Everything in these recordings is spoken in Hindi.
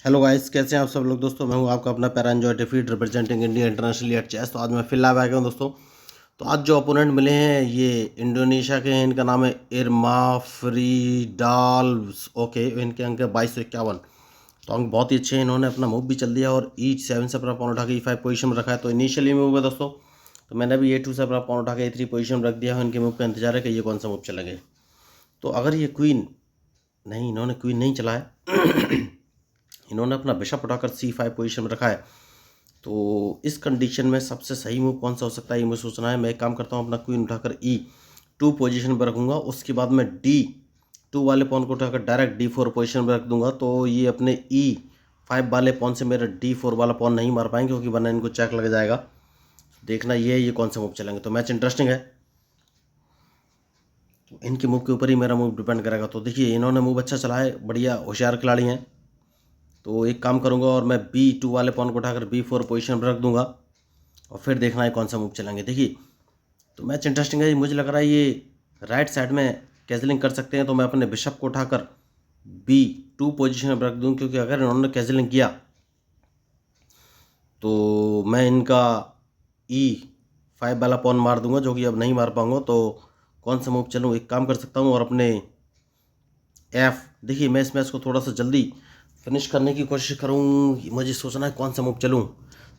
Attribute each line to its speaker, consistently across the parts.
Speaker 1: हेलो गाइस, कैसे हैं आप सब लोग। दोस्तों मैं हूं आपका अपना पैरांजॉय डिफीट representing India internationally at chess. तो आज मैं फिर लाइव आ गया हूं दोस्तों। तो आज जो अपोनेंट मिले हैं ये इंडोनेशिया के हैं। इनका नाम है इरमाफ्रीडाल्स। ओके, इनके अंक है 2251। तो अंक बहुत ही अच्छे हैं। इन्होंने अपना मूव भी चल दिया और E7 से अपना पॉन उठा के E5 पोजीशन में रखा है। तो इनिशियली मूव है दोस्तों, तो मैंने भी A2 से अपना पॉन उठा के A3 पोजीशन में रख दिया है। इनके मूव का इंतजार है कि ये कौन सा मूव चलेंगे। तो अगर ये क्वीन नहीं, इन्होंने क्वीन नहीं चला है इन्होंने अपना बिशप उठाकर C5 पोजीशन में रखा है। तो इस कंडीशन में सबसे सही मूव कौन सा हो सकता है ये मुझे सोचना है। मैं एक काम करता हूँ, अपना क्वीन उठाकर E2 पोजीशन पर रखूँगा। उसके बाद मैं D2 वाले पॉन को उठाकर डायरेक्ट D4 पोजीशन पर रख दूंगा। तो ये अपने E5 वाले पॉन से मेरा D4 वाला पॉन नहीं मार पाएंगे, क्योंकि वरना इनको चेक लग जाएगा। देखना ये कौन सा मूव चलेंगे। तो मैच इंटरेस्टिंग है, तो इनके मूव के ऊपर ही मेरा मूव डिपेंड करेगा। तो देखिए, इन्होंने मूव अच्छा चला है, बढ़िया होशियार खिलाड़ी हैं। तो एक काम करूंगा और मैं B2 वाले पॉन को उठाकर B4 पोजीशन पर रख दूंगा और फिर देखना है कौन सा मूव चलेंगे। देखिए, तो मैच इंटरेस्टिंग है। मुझे लग रहा है ये राइट साइड में कैजलिंग कर सकते हैं। तो मैं अपने बिशप को उठाकर B2 पोजीशन पर रख दूँ, क्योंकि अगर इन्होंने कैजलिंग किया तो मैं इनका E5 वाला पॉन मार दूंगा, जो कि अब नहीं मार पाऊंगा। तो कौन सा मूव चलूँ, एक काम कर सकता हूँ और अपने देखिए, मैं इस मैच को थोड़ा सा जल्दी फिनिश करने की कोशिश करूँ। मुझे सोचना है कौन सा मूव चलूँ।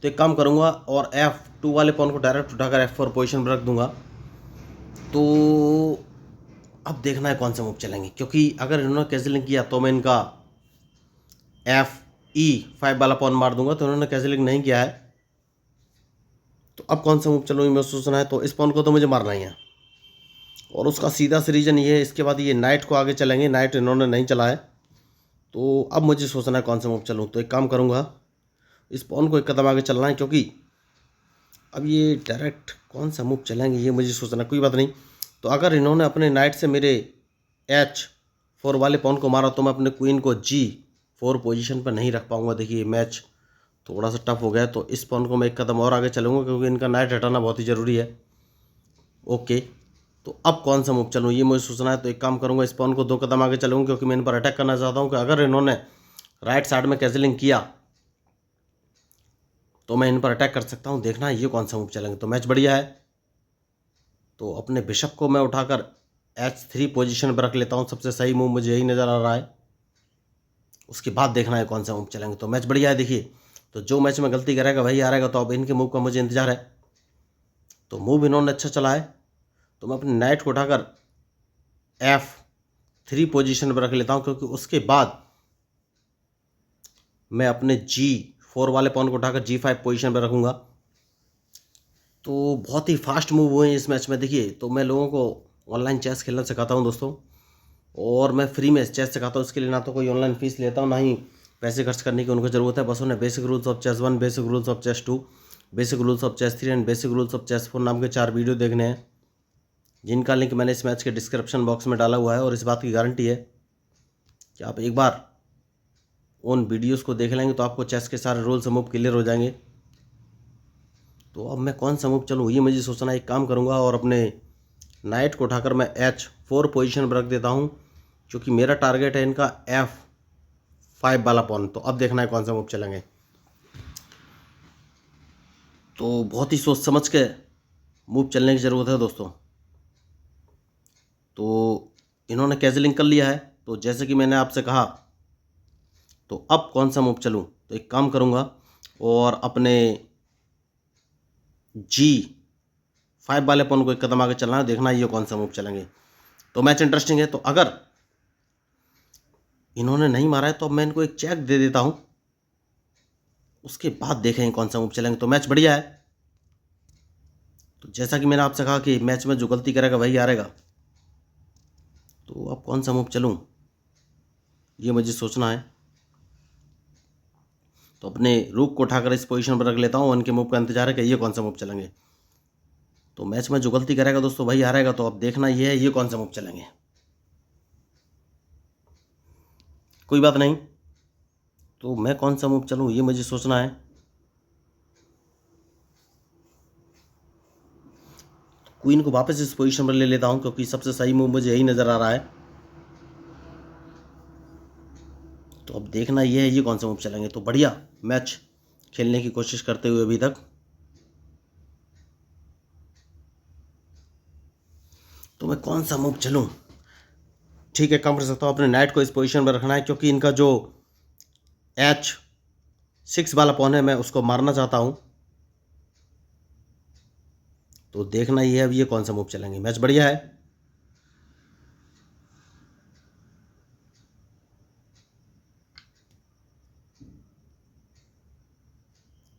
Speaker 1: तो एक काम करूँगा और F2 वाले पॉन को डायरेक्ट उठाकर F4 पोजीशन पर रख दूंगा। तो अब देखना है कौन सा मूव चलेंगे, क्योंकि अगर इन्होंने कैंसिलिंग किया तो मैं इनका E5 वाला पॉन मार दूंगा। तो इन्होंने कैंसिलिंग नहीं किया है, तो अब कौन सा मूव चलूँ मैं सोचना है। तो इस पॉन को तो मुझे मारना ही है, और उसका सीधा सा रीजन ये है। इसके बाद ये नाइट को आगे चलेंगे, नाइट इन्होंने नहीं चला है। तो अब मुझे सोचना है कौन सा मूव चलूँ। तो एक काम करूँगा, इस पॉन को एक कदम आगे चलना है, क्योंकि अब ये डायरेक्ट कौन सा मूव चलेंगे ये मुझे सोचना है। कोई बात नहीं। तो अगर इन्होंने अपने नाइट से मेरे H4 वाले पॉन को मारा तो मैं अपने क्वीन को G4 पोजीशन पर नहीं रख पाऊंगा। देखिए, मैच थोड़ा सा टफ हो गया है। तो इस पॉन को मैं एक कदम और आगे चलूँगा, क्योंकि इनका नाइट हटाना बहुत ही ज़रूरी है। ओके, तो अब कौन सा मूव चलूँ ये मुझे सोचना है। तो एक काम करूँगा, इस पॉन को 2 कदम आगे चलूँगा, क्योंकि मैं इन पर अटैक करना चाहता हूँ कि अगर इन्होंने राइट साइड में कैंसिलिंग किया तो मैं इन पर अटैक कर सकता हूँ। देखना है ये कौन सा मूव चलेंगे। तो मैच बढ़िया है। तो अपने बिशप को मैं उठाकर H3 पोजीशन पर रख लेता हूँ। सबसे सही मूव मुझे यही नज़र आ रहा है। उसके बाद देखना है कौन सा मूव चलेंगे। तो मैच बढ़िया है। देखिए, तो जो मैच में गलती करेगा वही हारेगा। तो अब इनके मूव का मुझे इंतजार है। तो मूव इन्होंने अच्छा चला है, तो मैं अपने नाइट को उठाकर F3 पोजीशन पर रख लेता हूँ, क्योंकि उसके बाद मैं अपने G4 वाले पॉन को उठाकर G5 पोजीशन पर रखूँगा। तो बहुत ही फास्ट मूव हुए हैं इस मैच में। देखिए, तो मैं लोगों को ऑनलाइन चेस खेलना सिखाता हूँ दोस्तों, और मैं फ्री में चेस सिखाता हूँ। इसके लिए ना तो कोई ऑनलाइन फीस लेता हूँ, ना ही पैसे खर्च करने की उनको ज़रूरत है। बस उन्हें basic rules of chess 1, basic rules of chess 2, basic rules of chess 3 and basic rules of chess 4 नाम के 4 वीडियो देखने हैं, जिनका लिंक मैंने इस मैच के डिस्क्रिप्शन बॉक्स में डाला हुआ है। और इस बात की गारंटी है कि आप एक बार उन वीडियोस को देख लेंगे तो आपको चेस के सारे रूल्स मूव क्लियर हो जाएंगे। तो अब मैं कौन सा मूव चलूँ ये मुझे सोचना है। एक काम करूँगा और अपने नाइट को उठाकर मैं H4 पोजीशन पर रख देता हूँ, क्योंकि मेरा टारगेट है इनका F5 वाला पॉन। तो अब देखना है कौन सा मूव चलेंगे। तो बहुत ही सोच समझ के मूव चलने की ज़रूरत है दोस्तों। तो इन्होंने कैंसिलिंग कर लिया है, तो जैसे कि मैंने आपसे कहा, तो अब कौन सा मूव चलूँ। तो एक काम करूँगा और अपने G5 वाले पॉन को एक कदम आगे चलना है। देखना है ये कौन सा मूव चलेंगे। तो मैच इंटरेस्टिंग है। तो अगर इन्होंने नहीं मारा है तो अब मैं इनको एक चेक दे देता हूँ, उसके बाद देखेंगे कौन सा मूव चलेंगे। तो मैच बढ़िया है। तो जैसा कि मैंने आपसे कहा कि मैच में जो गलती करेगा वही हारेगा। तो अब कौन सा मूव चलूँ ये मुझे सोचना है। तो अपने रूक को उठाकर इस पोजीशन पर रख लेता हूँ। उनके मूव का इंतजार है कि ये कौन सा मूव चलेंगे। तो मैच में जो गलती करेगा दोस्तों वही हारेगा। तो अब देखना ये है ये कौन सा मूव चलेंगे। कोई बात नहीं। तो मैं कौन सा मूव चलूँ ये मुझे सोचना है। क्वीन को वापस इस पोजीशन पर ले लेता हूँ, क्योंकि सबसे सही मूव मुझे यही नज़र आ रहा है। तो तो अब देखना ये है ये कौन सा मूव चलेंगे। तो बढ़िया मैच खेलने की कोशिश करते हुए अभी तक। तो मैं कौन सा मूव चलूं? ठीक है, काम कर सकता हूँ, अपने नाइट को इस पोजीशन में रखना है क्योंकि इनका जो H6 वाला पॉन है मैं उसको मारना चाहता हूँ। तो देखना ये है अब ये कौन सा मूव चलेंगे। मैच बढ़िया है।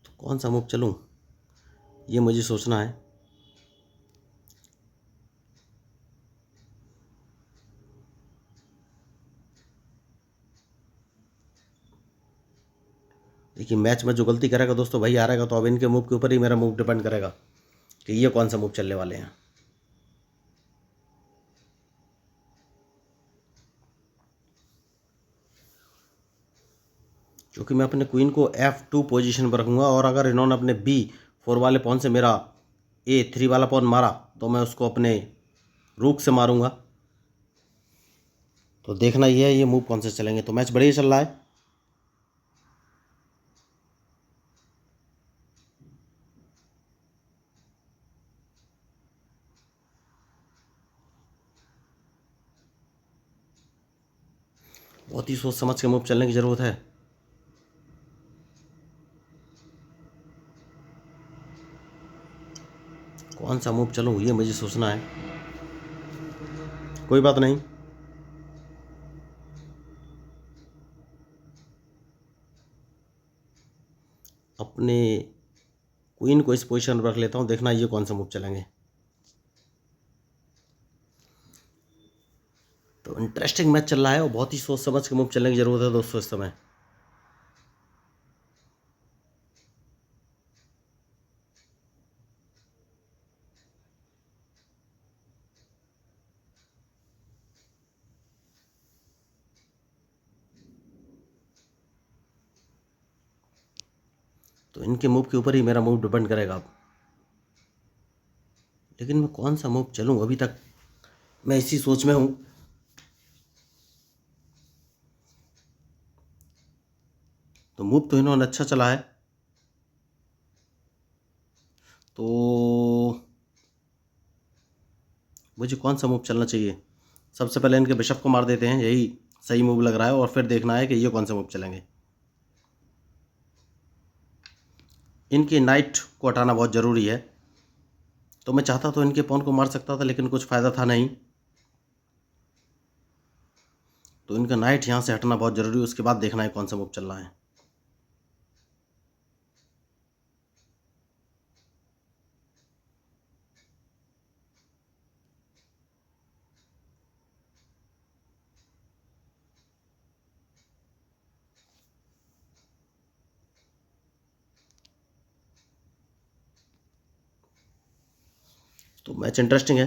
Speaker 1: तो कौन सा मूव चलूं ये मुझे सोचना है। देखिए मैच में जो गलती करेगा दोस्तों वही हारेगा। तो अब इनके मूव के ऊपर ही मेरा मूव डिपेंड करेगा कि ये कौन सा मूव चलने वाले हैं। क्योंकि मैं अपने क्वीन को F2 पोजीशन पर रखूँगा और अगर इन्होंने अपने B4 वाले पॉन से मेरा A3 वाला पॉन मारा तो मैं उसको अपने रूक से मारूंगा। तो देखना ये है ये मूव कौन से चलेंगे। तो मैच बढ़िया चल रहा है। बहुत ही सोच समझ के मूव चलने की ज़रूरत है। कौन सा मूव चलूँ ये मुझे सोचना है। कोई बात नहीं, अपने क्वीन को इस पोजीशन पर रख लेता हूँ। देखना ये कौन सा मूव चलेंगे। तो इंटरेस्टिंग मैच चल रहा है और बहुत ही सोच समझ के मूव चलने की ज़रूरत है दोस्तों इस समय। तो इनके मूव के ऊपर ही मेरा मूव डिपेंड करेगा अब। लेकिन मैं कौन सा मूव चलूँ अभी तक मैं इसी सोच में हूँ। तो मूव तो इन्होंने अच्छा चला है। तो मुझे कौन सा मूव चलना चाहिए। सबसे पहले इनके बिशप को मार देते हैं, यही सही मूव लग रहा है। और फिर देखना है कि ये कौन सा मूव चलेंगे। इनके नाइट को हटाना बहुत ज़रूरी है। तो मैं चाहता तो इनके पॉन को मार सकता था लेकिन कुछ फ़ायदा था नहीं। तो इनका नाइट यहाँ से हटना बहुत ज़रूरी है। उसके बाद देखना है कौन सा मूव चल रहा है। तो मैच इंटरेस्टिंग है।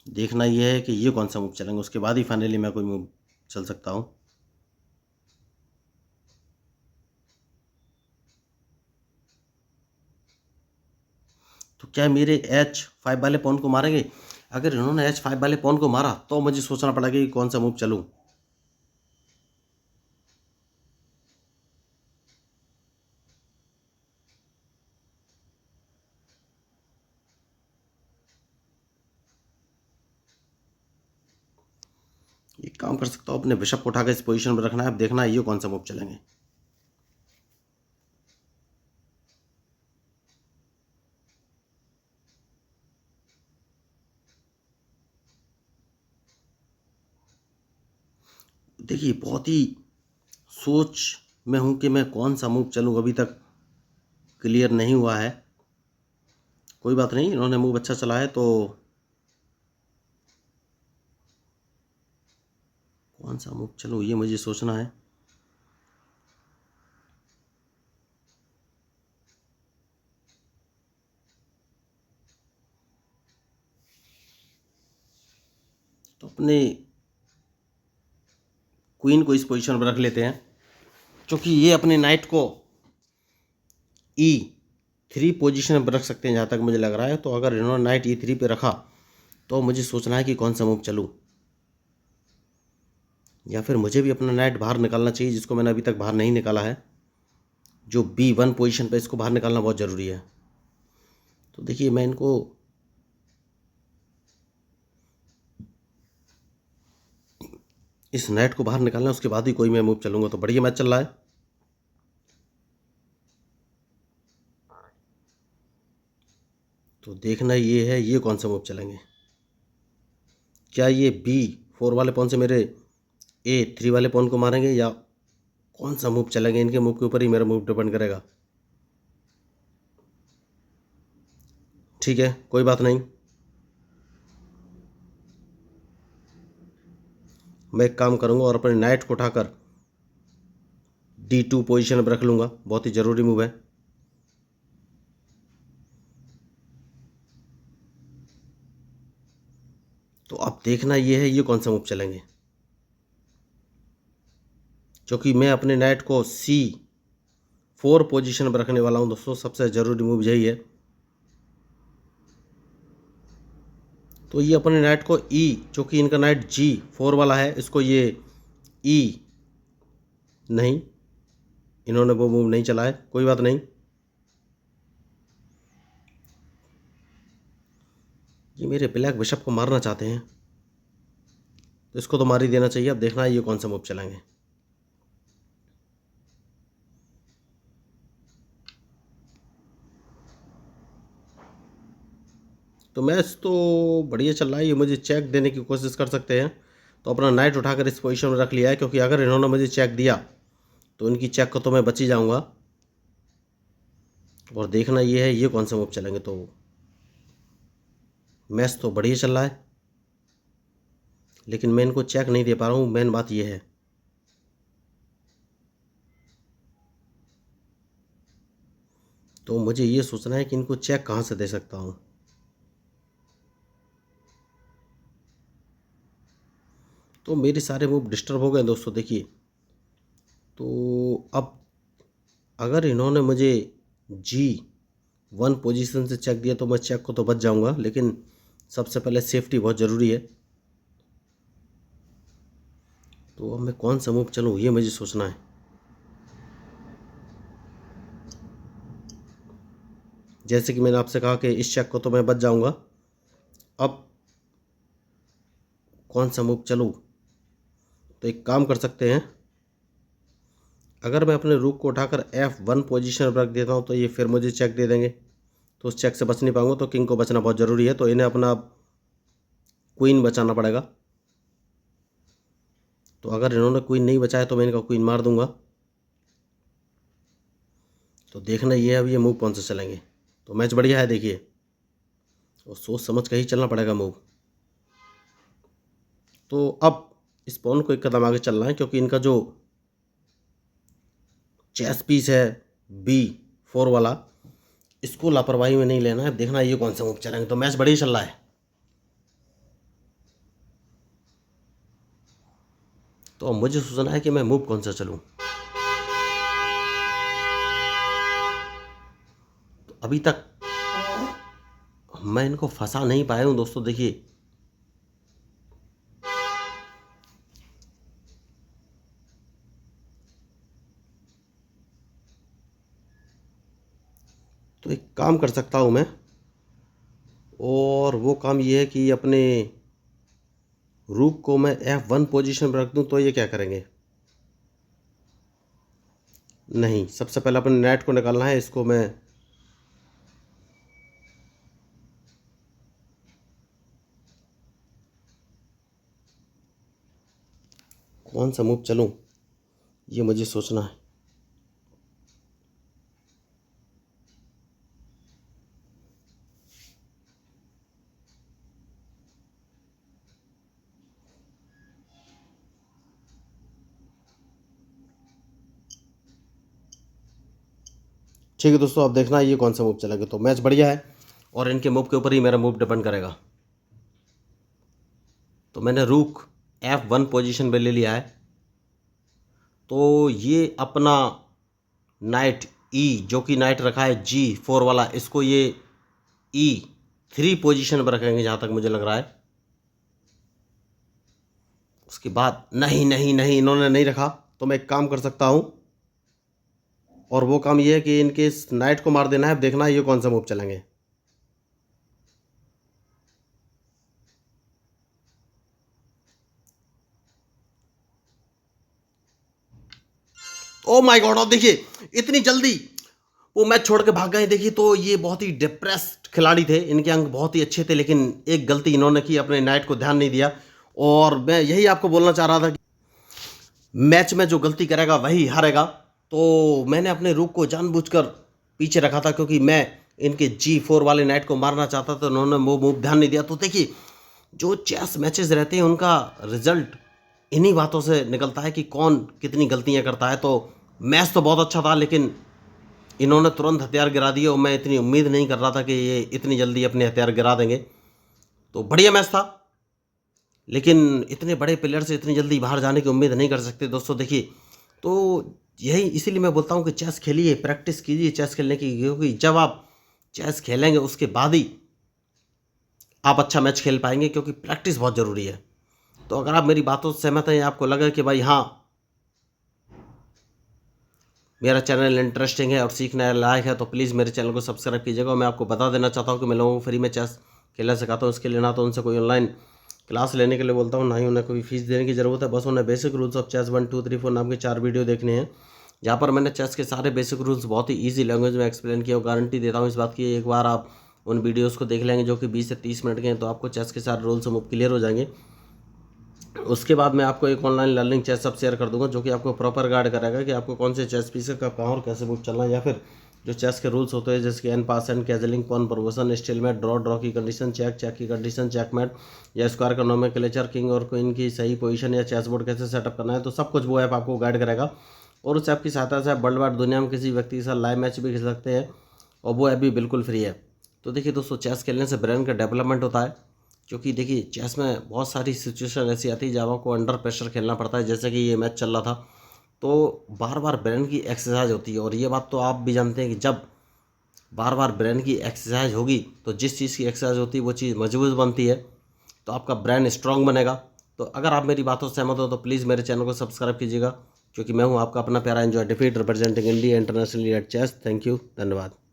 Speaker 1: देखना यह है कि ये कौन सा मूव चलेंगे। उसके बाद ही फाइनली मैं कोई मूव चल सकता हूँ। तो क्या मेरे H5 वाले पॉन को मारेंगे। अगर इन्होंने H5 वाले पॉन को मारा तो मुझे सोचना पड़ेगा कि कौन सा मूव चलूँ। एक काम कर सकता हूँ, अपने बिशप को उठाकर इस पोजीशन में रखना है। अब देखना है ये कौन सा मूव चलेंगे। देखिए बहुत ही सोच में हूँ कि मैं कौन सा मूव चलूँ, अभी तक क्लियर नहीं हुआ है। कोई बात नहीं, इन्होंने मूव अच्छा चला है। तो कौन सा मूव चलूँ ये मुझे सोचना है। तो अपने क्वीन को इस पोजीशन पर रख लेते हैं क्योंकि ये अपने नाइट को E3 पोजीशन पर रख सकते हैं जहाँ तक मुझे लग रहा है। तो अगर इन्होंने नाइट E3 पे रखा तो मुझे सोचना है कि कौन सा मूव चलूँ। या फिर मुझे भी अपना नाइट बाहर निकालना चाहिए, जिसको मैंने अभी तक बाहर नहीं निकाला है। जो B1 पोजीशन पे, इसको बाहर निकालना बहुत ज़रूरी है। तो देखिए मैं इनको इस नाइट को बाहर निकालना, उसके बाद ही कोई मैं मूव चलूँगा। तो बढ़िया मैच चल रहा है। तो देखना ये है, ये कौन सा मूव चलेंगे। क्या ये B4 वाले पॉन से मेरे A3 वाले पॉन को मारेंगे, या कौन सा मूव चलेंगे। इनके मूव के ऊपर ही मेरा मूव डिपेंड करेगा। ठीक है, कोई बात नहीं। मैं एक काम करूंगा और अपने नाइट को उठाकर D2 पोजीशन पर रख लूँगा। बहुत ही ज़रूरी मूव है। तो अब देखना ये है, ये कौन सा मूव चलेंगे। क्योंकि मैं अपने नाइट को C4 पोजीशन पर रखने वाला हूँ दोस्तों। सबसे ज़रूरी मूव यही है। तो ये अपने नाइट को जो कि इनका नाइट G4 वाला है, इसको ये नहीं, इन्होंने वो मूव नहीं चला है। कोई बात नहीं। ये मेरे ब्लैक बिशप को मारना चाहते हैं, तो इसको तो मार ही देना चाहिए। अब देखना है ये कौन सा मूव चलेंगे। तो मैच तो बढ़िया चल रहा है। ये मुझे चेक देने की कोशिश कर सकते हैं। तो अपना नाइट उठाकर इस पोजीशन में रख लिया है, क्योंकि अगर इन्होंने मुझे चेक दिया तो इनकी चेक को तो मैं बच ही जाऊंगा। और देखना ये है, ये कौन सा मूव चलेंगे। तो मैच तो बढ़िया चल रहा है, लेकिन मैं इनको चेक नहीं दे पा रहा हूँ। मेन बात ये है। तो मुझे ये सोचना है कि इनको चेक कहाँ से दे सकता हूँ। तो मेरे सारे मूव डिस्टर्ब हो गए दोस्तों। देखिए, तो अब अगर इन्होंने मुझे G1 पोजीशन से चेक दिया तो मैं चेक को तो बच जाऊंगा, लेकिन सबसे पहले सेफ्टी बहुत ज़रूरी है। तो अब मैं कौन सा मूव चलूँ, ये मुझे सोचना है। जैसे कि मैंने आपसे कहा कि इस चेक को तो मैं बच जाऊंगा। अब कौन सा मूव चलूँ। तो एक काम कर सकते हैं, अगर मैं अपने रूक को उठाकर F1 पोजीशन पर रख देता हूँ तो ये फिर मुझे चेक दे देंगे। तो उस चेक से बच नहीं पाऊंगा। तो किंग को बचना बहुत ज़रूरी है। तो इन्हें अपना क्वीन बचाना पड़ेगा। तो अगर इन्होंने क्वीन नहीं बचाया तो मैं इनका क्वीन मार दूंगा। तो देखना ये है अब ये मूव कौन से चलेंगे। तो मैच बढ़िया है देखिए, और सोच समझ कर ही चलना पड़ेगा मूव। तो अब इस पॉन को एक कदम आगे चलना है, क्योंकि इनका जो चेस पीस है B4 वाला, इसको लापरवाही में नहीं लेना है। देखना ये कौन सा मूव चलेंगे। तो मैच बढ़िया चल रहा है। तो अब मुझे सोचना है कि मैं मूव कौन सा चलूं। तो अभी तक मैं इनको फंसा नहीं पाया हूं दोस्तों। देखिए, तो एक काम कर सकता हूं मैं, और वो काम ये है कि अपने रूक को मैं F1 पोजीशन पर रख दूं। तो ये क्या करेंगे। नहीं, सबसे पहले अपने नाइट को निकालना है। इसको मैं कौन सा मूव चलूं, ये मुझे सोचना है। ठीक है दोस्तों, अब देखना ये कौन सा मूव चलेगा। तो मैच बढ़िया है, और इनके मूव के ऊपर ही मेरा मूव डिपेंड करेगा। तो मैंने रूक F1 पोजीशन पे ले लिया है। तो ये अपना नाइट जो कि नाइट रखा है G4 वाला, इसको ये E3 पोजीशन पर रखेंगे, जहाँ तक मुझे लग रहा है। उसके बाद नहीं नहीं नहीं इन्होंने नहीं रखा, तो मैं एक काम कर सकता हूँ, और वो काम ये है कि इनके इस नाइट को मार देना है। अब देखना ये कौन सा मूव चलेंगे। ओ माय गॉड, और देखिए इतनी जल्दी वो मैच छोड़ के भाग गए। देखिए तो ये बहुत ही डिप्रेस्ड खिलाड़ी थे, इनके अंक बहुत ही अच्छे थे, लेकिन एक गलती इन्होंने की, अपने नाइट को ध्यान नहीं दिया। और मैं यही आपको बोलना चाह रहा था कि मैच में जो गलती करेगा वही हारेगा। तो मैंने अपने रूक को जानबूझकर पीछे रखा था, क्योंकि मैं इनके G4 वाले नाइट को मारना चाहता था, उन्होंने वो मूव ध्यान नहीं दिया। तो देखिए जो चेस मैचेस रहते हैं उनका रिजल्ट इन्हीं बातों से निकलता है कि कौन कितनी गलतियां करता है। तो मैच तो बहुत अच्छा था, लेकिन इन्होंने तुरंत हथियार गिरा दिए, और मैं इतनी उम्मीद नहीं कर रहा था कि ये इतनी जल्दी अपने हथियार गिरा देंगे। तो बढ़िया मैच था, लेकिन इतने बड़े प्लेयर से इतनी जल्दी बाहर जाने की उम्मीद नहीं कर सकते दोस्तों। देखिए तो यही इसीलिए मैं बोलता हूँ कि चेस खेलिए, प्रैक्टिस कीजिए चेस खेलने की, क्योंकि जब आप चेस खेलेंगे उसके बाद ही आप अच्छा मैच खेल पाएंगे, क्योंकि प्रैक्टिस बहुत ज़रूरी है। तो अगर आप मेरी बातों से सहमत हैं, आपको लगा कि भाई हाँ मेरा चैनल इंटरेस्टिंग है और सीखने लायक है, तो प्लीज़ मेरे चैनल को सब्सक्राइब कीजिएगा। मैं आपको बता देना चाहता हूँ कि मैं लोगों को फ्री में चेस खेलना सिखाता हूँ। इसके लिए ना तो उनसे कोई ऑनलाइन क्लास लेने के लिए बोलता हूँ, ना ही उन्हें कोई फीस देने की ज़रूरत है। बस उन्हें बेसिक रूल्स ऑफ चेस 1 2 3 4 नाम के 4 वीडियो देखने हैं, जहाँ पर मैंने चेस के सारे बेसिक रूल्स बहुत ही ईजी लैंग्वेज में एक्सप्लेन किया। और गारंटी देता हूँ इस बात की, एक बार आप उन वीडियोज़ को देख लेंगे जो कि 20 से 30 मिनट के हैं, तो आपको चेस के सारे रूल्स क्लियर हो जाएंगे। उसके बाद मैं आपको एक ऑनलाइन लर्निंग चेस सब शेयर कर दूंगा, जो कि आपको प्रॉपर गाइड करेगा कि आपको कौन से चेस पीस का कहाँ और कैसे मूव चलना है, या फिर जो चेस के रूल्स होते हैं जैसे कि en passant and castling pawn promotion stalemate draw draw की कंडीशन चेक चेक की कंडीशन चेकमेट, या स्क्वायर का नोमेनक्लेचर किंग और क्वीन की सही पोजीशन या चेस बोर्ड कैसे सेटअप करना है। तो सब कुछ वो ऐप आपको गाइड करेगा, और उस ऐप की सहायता से आप वर्ल्ड वाइड दुनिया में किसी व्यक्ति के साथ लाइव मैच भी खेल सकते हैं, और वो ऐप भी बिल्कुल फ्री है। तो देखिए दोस्तों, चेस खेलने से ब्रेन का डेवलपमेंट होता है, क्योंकि देखिए चेस में बहुत सारी सिचुएशन ऐसी आती है जब आपको अंडर प्रेशर खेलना पड़ता है, जैसे कि ये मैच चल रहा था। तो बार बार ब्रेन की एक्सरसाइज होती है, और ये बात तो आप भी जानते हैं कि जब बार बार ब्रेन की एक्सरसाइज होगी तो जिस चीज़ की एक्सरसाइज होती है वो चीज़ मजबूत बनती है, तो आपका ब्रेन स्ट्रांग बनेगा। तो अगर आप मेरी बातों से सहमत हो तो प्लीज़ मेरे चैनल को सब्सक्राइब कीजिएगा, क्योंकि मैं हूँ आपका अपना प्यारा एंजॉय डिफीट representing India internationally at chess. Thank you, धन्यवाद।